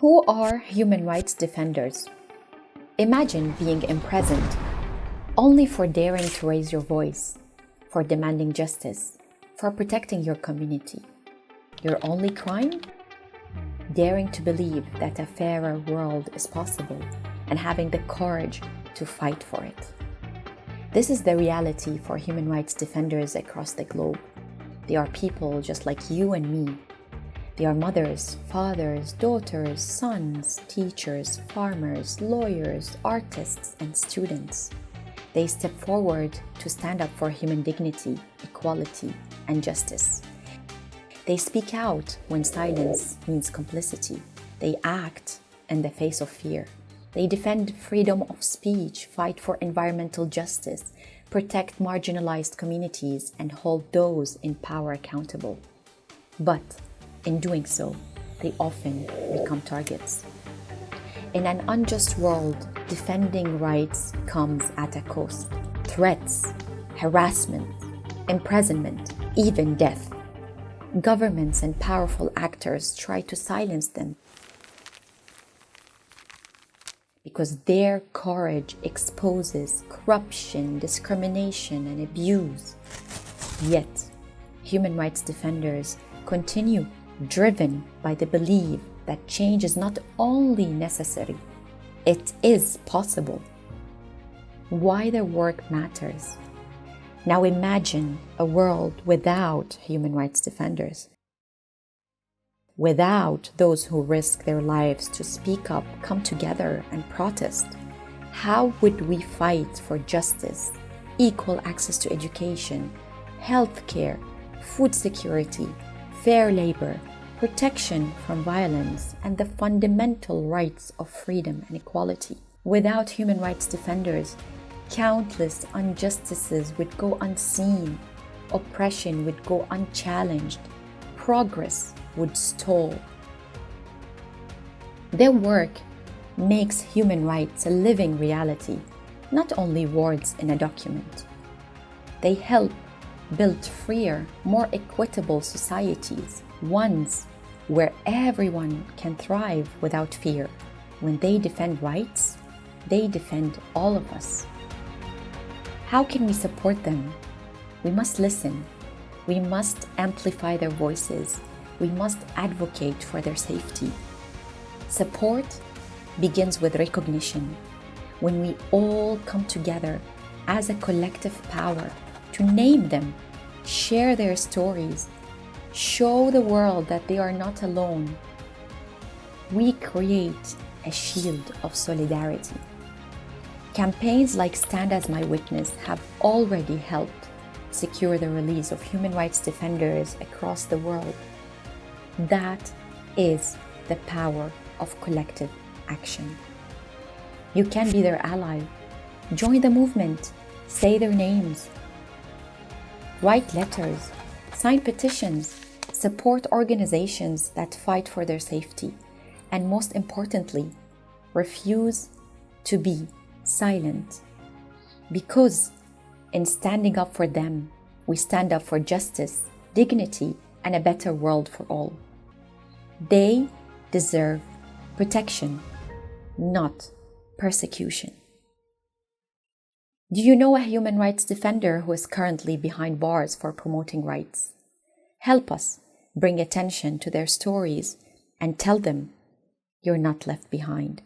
Who are human rights defenders? Imagine being imprisoned only for daring to raise your voice, for demanding justice, for protecting your community. Your only crime? Daring to believe that a fairer world is possible and having the courage to fight for it. This is the reality for human rights defenders across the globe. They are people just like you and me. They are mothers, fathers, daughters, sons, teachers, farmers, lawyers, artists, and students. They step forward to stand up for human dignity, equality, and justice. They speak out when silence means complicity. They act in the face of fear. They defend freedom of speech, fight for environmental justice, protect marginalized communities, and hold those in power accountable. But in doing so, they often become targets. In an unjust world, defending rights comes at a cost. Threats, harassment, imprisonment, even death. Governments and powerful actors try to silence them because their courage exposes corruption, discrimination, and abuse. Yet, human rights defenders continue, driven by the belief that change is not only necessary, it is possible. Why their work matters. Now imagine a world without human rights defenders, without those who risk their lives to speak up, come together, and protest. How would we fight for justice, equal access to education, healthcare, food security, fair labor, protection from violence, and the fundamental rights of freedom and equality? Without human rights defenders, countless injustices would go unseen, oppression would go unchallenged, progress would stall. Their work makes human rights a living reality, not only words in a document. They help build freer, more equitable societies, ones where everyone can thrive without fear. When they defend rights, they defend all of us. How can we support them? We must listen. We must amplify their voices. We must advocate for their safety. Support begins with recognition. When we all come together as a collective power to name them, share their stories, show the world that they are not alone, we create a shield of solidarity. Campaigns like Stand As My Witness have already helped secure the release of human rights defenders across the world. That is the power of collective action. You can be their ally. Join the movement. Say their names. Write letters. Sign petitions. Support organizations that fight for their safety. And most importantly, refuse to be silent. Because in standing up for them, we stand up for justice, dignity, and a better world for all. They deserve protection, not persecution. Do you know a human rights defender who is currently behind bars for promoting rights? Help us bring attention to their stories and tell them you're not left behind.